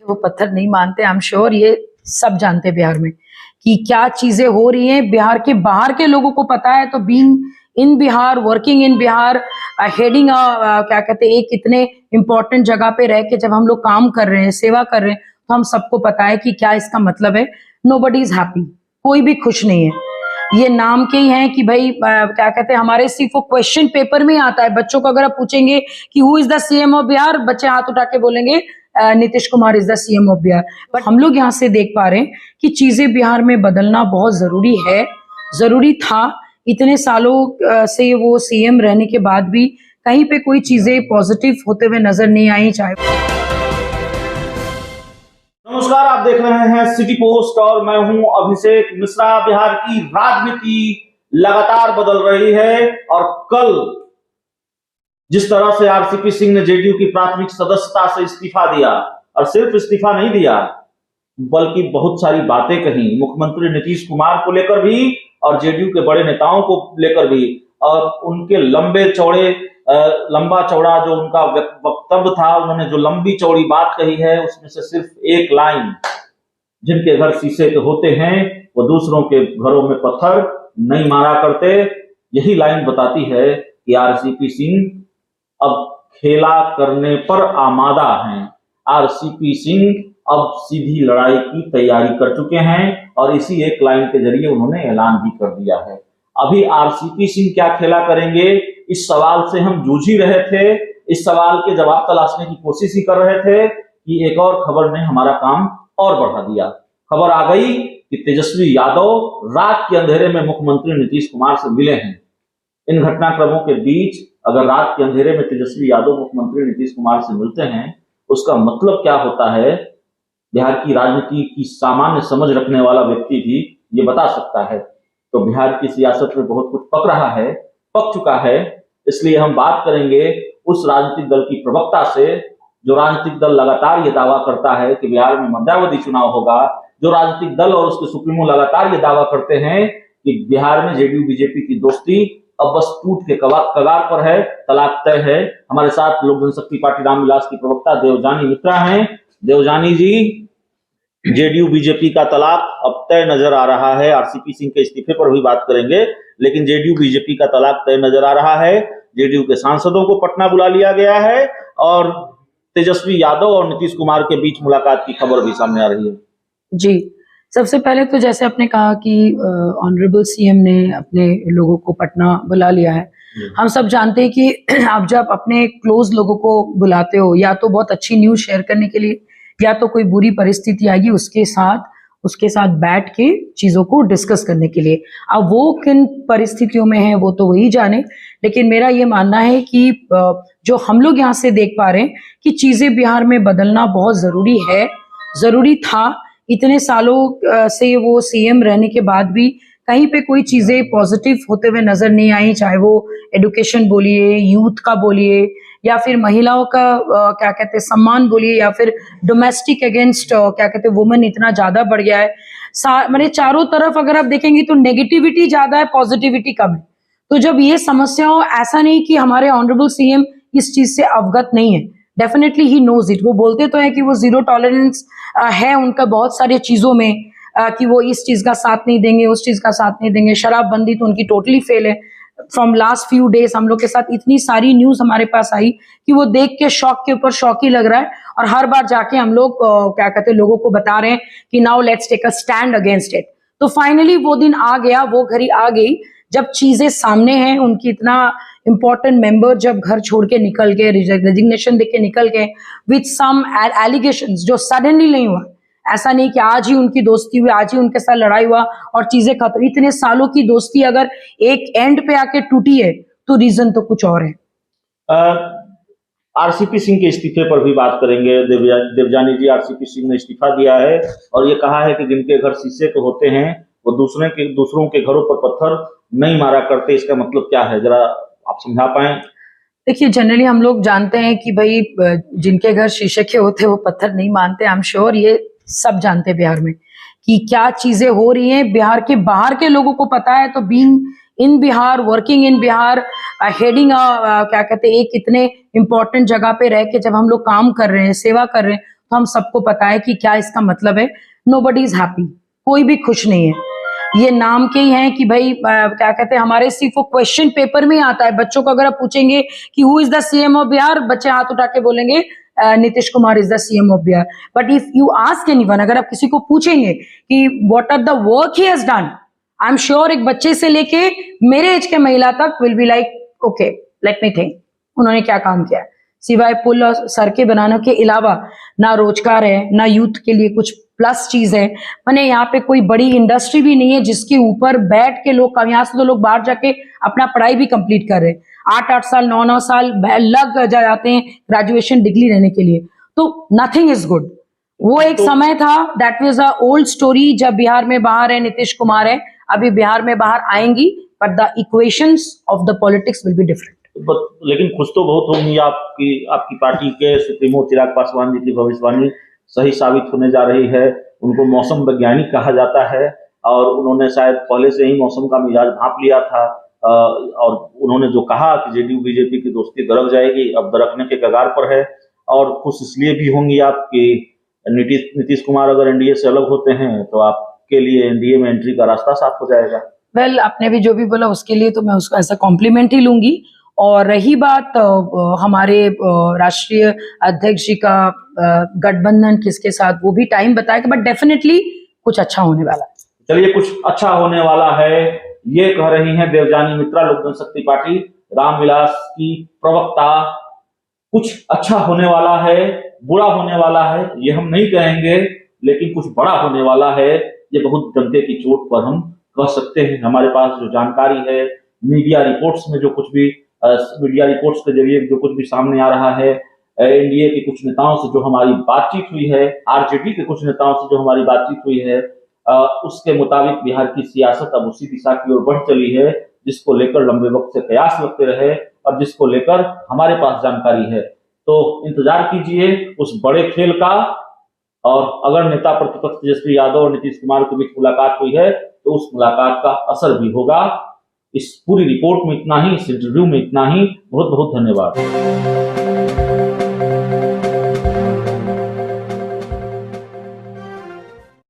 वो पत्थर नहीं मानते। आई एम श्योर ये सब जानते हैं बिहार में कि क्या चीजें हो रही हैं। बिहार के बाहर के लोगों को पता है। तो being in Bihar, working in Bihar, heading क्या कहते हैं, एक इतने इंपॉर्टेंट जगह पे रह के जब हम लोग काम कर रहे हैं, सेवा कर रहे हैं, तो हम सबको पता है कि क्या इसका मतलब है। नोबडी इज हैप्पी, कोई भी खुश नहीं है। ये नाम के ही हैं कि भाई क्या कहते हैं, हमारे सिर्फ वो क्वेश्चन पेपर में आता है। बच्चों को अगर आप पूछेंगे कि who is the CM of Bihar, बच्चे हाथ उठा के बोलेंगे Nitish Kumar is the CM of Bihar. But हम लोग यहाँ से देख पा रहे हैं कि चीजें बिहार में बदलना बहुत जरूरी है, जरूरी था। इतने सालों से वो सीएम रहने के बाद भी कहीं पे कोई चीजें पॉजिटिव होते हुए नजर नहीं आई। चाहे नमस्कार, आप देख रहे हैं सिटी पोस्ट और मैं हूं अभिषेक मिश्रा। बिहार की राजनीति लगातार बदल रही है और कल जिस तरह से आरसीपी सिंह ने जेडीयू की प्राथमिक सदस्यता से इस्तीफा दिया, और सिर्फ इस्तीफा नहीं दिया बल्कि बहुत सारी बातें कही मुख्यमंत्री नीतीश कुमार को लेकर भी और जेडीयू के बड़े नेताओं को लेकर भी, और उनके लंबा चौड़ा जो उनका वक्तव्य था, उन्होंने जो लंबी चौड़ी बात कही है उसमें से सिर्फ एक लाइन, जिनके घर शीशे के होते हैं वो दूसरों के घरों में पत्थर नहीं मारा करते, यही लाइन बताती है कि आरसीपी सिंह अब खेला करने पर आमादा हैं। आरसीपी सिंह अब सीधी लड़ाई की तैयारी कर चुके हैं और इसी एक लाइन के जरिए उन्होंने ऐलान भी कर दिया है। अभी आरसीपी सिंह क्या खेला करेंगे, इस सवाल से हम जूझ ही रहे थे। इस सवाल के जवाब तलाशने की कोशिश ही कर रहे थे कि एक और खबर ने हमारा काम और बढ़ा दिया। खबर आ गई कि तेजस्वी यादव रात के अंधेरे में मुख्यमंत्री नीतीश कुमार से मिले हैं। इन घटनाक्रमों के बीच अगर रात के अंधेरे में तेजस्वी यादव मुख्यमंत्री नीतीश कुमार से मिलते हैं, उसका मतलब क्या होता है, बिहार की राजनीति की सामान्य समझ रखने वाला व्यक्ति भी ये बता सकता है। तो बिहार की सियासत में बहुत कुछ पक रहा है, पक चुका है। इसलिए हम बात करेंगे उस राजनीतिक दल की प्रवक्ता से, जो राजनीतिक दल लगातार ये दावा करता है कि बिहार में मध्यावधि चुनाव होगा, जो राजनीतिक दल और उसके सुप्रीमो लगातार ये दावा करते हैं कि बिहार में जेडीयू बीजेपी की दोस्ती अब बस टूट के कगार पर है, तलाक तय है। हमारे साथ लोक जनशक्ति पार्टी रामविलास की प्रवक्ता देवजानी मित्रा हैं। देवजानी जी, जेडीयू बीजेपी का तलाक अब तय नजर आ रहा है। आरसीपी सिंह के इस्तीफे पर भी बात करेंगे, लेकिन जेडीयू बीजेपी का तलाक तय नजर आ रहा है। जेडीयू के सांसदों को पटना बुला लिया गया है और तेजस्वी यादव और नीतीश कुमार के बीच मुलाकात की खबर भी सामने आ रही है। जी, सबसे पहले तो जैसे आपने कहा कि ऑनरेबल सीएम ने अपने लोगों को पटना बुला लिया है। हम सब जानते हैं कि आप जब अपने क्लोज लोगों को बुलाते हो, या तो बहुत अच्छी न्यूज शेयर करने के लिए, या तो कोई बुरी परिस्थिति आएगी उसके साथ बैठ के चीजों को डिस्कस करने के लिए। अब वो किन परिस्थितियों में है वो तो वही जाने, लेकिन मेरा ये मानना है कि जो हम लोग यहाँ से देख पा रहे हैं कि चीजें बिहार में बदलना बहुत जरूरी है, जरूरी था। इतने सालों से वो सीएम रहने के बाद भी कहीं पे कोई चीजें पॉजिटिव होते हुए नजर नहीं आई। चाहे वो एडुकेशन बोलिए, यूथ का बोलिए, या फिर महिलाओं का क्या कहते हैं सम्मान बोलिए, या फिर डोमेस्टिक अगेंस्ट क्या कहते हैं वुमेन इतना ज्यादा बढ़ गया है। मैंने चारों तरफ अगर आप देखेंगे तो नेगेटिविटी ज्यादा है, पॉजिटिविटी कम है। तो जब ये समस्या हो, ऐसा नहीं कि हमारे ऑनरेबल सीएम इस चीज से अवगत नहीं है, डेफिनेटली ही नोज इट। वो बोलते तो है कि वो जीरो टॉलरेंस है उनका बहुत सारी चीजों में, कि वो इस चीज का साथ नहीं देंगे, उस चीज का साथ नहीं देंगे। शराबबंदी तो उनकी टोटली फेल है। फ्रॉम लास्ट फ्यू डेज हम लोग के साथ इतनी सारी न्यूज हमारे पास आई कि वो देख के शौक के ऊपर शौक ही लग रहा है, और हर बार जाके हम लोग क्या कहते हैं लोगों को बता रहे हैं कि now let's take a stand against it. तो फाइनली वो दिन आ गया, वो घड़ी आ गई जब चीजें सामने हैं। उनकी इतना इंपॉर्टेंट मेंबर जब घर छोड़ के निकल गए, रेजिग्नेशन देके निकल गए विद सम एलिगेशंस, जो सडनली नहीं हुआ। ऐसा नहीं कि आज ही उनकी दोस्ती हुई, आज ही उनके साथ लड़ाई हुआ और चीजें खत्म। इतने सालों की दोस्ती अगर एक एंड पे आके टूटी है तो रीजन तो कुछ और है। आरसीपी सिंह के इस्तीफे पर भी बात करेंगे। देवजानी जी, आरसीपी सिंह ने इस्तीफा दिया है और ये कहा है कि जिनके घर शीशे के होते हैं वो दूसरों के घरों पर पत्थर नहीं मारा करते। इसका मतलब क्या है, जरा आप समझा पाए? देखिए, जनरली हम लोग जानते हैं कि भाई जिनके घर शीशे के होते हैं वो पत्थर नहीं मानते। आई एम श्योर ये सब जानते हैं बिहार में कि क्या चीजें हो रही हैं। बिहार के बाहर के लोगों को पता है। तो being in Bihar, working in Bihar, heading क्या कहते हैं एक इतने इंपॉर्टेंट जगह पे रह के जब हम लोग काम कर रहे हैं, सेवा कर रहे हैं, तो हम सबको पता है कि क्या इसका मतलब है। नोबडी इज हैप्पी, कोई भी खुश नहीं है। ये नाम के ही हैं कि भाई क्या कहते हैं, हमारे सिर्फ वो क्वेश्चन पेपर में आता है। बच्चों को अगर आप पूछेंगे कि who is the CM of Bihar, बच्चे हाथ उठा के बोलेंगे Nitish Kumar is the CM of Bihar. But if you ask anyone, अगर आप किसी को पूछेंगे कि what are the work he has done, I am sure एक बच्चे से लेके मेरे एज के महिला तक will be like okay let me think उन्होंने क्या काम किया है। सिवाय पुल और सड़कें बनाने के अलावा ना रोजगार है, ना यूथ के लिए कुछ प्लस चीज है। मैंने यहाँ पे कोई बड़ी इंडस्ट्री भी नहीं है जिसके ऊपर बैठ के लोग, यहाँ से तो लोग बाहर जाके अपना पढ़ाई भी कंप्लीट कर रहे हैं, 8-8 साल 9-9 साल लग जाते हैं ग्रेजुएशन डिग्री लेने के लिए। तो नथिंग इज गुड। वो एक समय था, that was a old story, जब बिहार में बाहर है नीतीश कुमार है, अभी बिहार में बाहर आएंगी, but the equations of the politics will be different. लेकिन खुश तो बहुत होंगी आपकी पार्टी के सुप्रीमो चिराग पासवान जी की भविष्यवाणी सही साबित होने जा रही है। उनको मौसम वैज्ञानिक कहा जाता है और उन्होंने शायद पहले से ही मौसम का मिजाज भांप लिया था। और उन्होंने जो कहा कि जेडीयू बीजेपी की दोस्ती दरक जाएगी, अब दरकने के कगार पर है। और खुश इसलिए भी होंगी आपकी नीतीश कुमार अगर एनडीए से अलग होते हैं तो आपके लिए एनडीए में एंट्री का रास्ता साफ हो जाएगा। वेल, आपने भी जो भी बोला उसके लिए तो मैं उसको ऐसा कॉम्प्लीमेंट ही लूंगी। और रही बात हमारे राष्ट्रीय अध्यक्ष जी का गठबंधन किसके साथ, वो भी टाइम बताएगा, बट डेफिनेटली कुछ अच्छा होने वाला है। चलिए, कुछ अच्छा होने वाला है, ये कह रही हैं देवजानी मित्रा, लोक जनशक्ति पार्टी रामविलास की प्रवक्ता। कुछ अच्छा होने वाला है, बुरा होने वाला है ये हम नहीं कहेंगे, लेकिन कुछ बड़ा होने वाला है, ये बहुत डंके की चोट पर हम कह सकते हैं। हमारे पास जो जानकारी है, मीडिया रिपोर्ट्स में जो कुछ भी मीडिया रिपोर्ट्स के जरिए जो कुछ भी सामने आ रहा है, एनडीए के कुछ नेताओं से जो हमारी बातचीत हुई है, आरजेडी के कुछ नेताओं से जो हमारी बातचीत हुई है, उसके मुताबिक बिहार की सियासत अब उसी दिशा की ओर बढ़ चली है जिसको लेकर लंबे वक्त से कयास लगते रहे और जिसको लेकर हमारे पास जानकारी है। तो इंतजार कीजिए उस बड़े खेल का। और अगर नेता प्रतिपक्ष तेजस्वी यादव और नीतीश कुमार के बीच मुलाकात हुई है तो उस मुलाकात का असर भी होगा। इस पूरी रिपोर्ट में इतना ही, इस इंटरव्यू में इतना ही। बहुत बहुत धन्यवाद।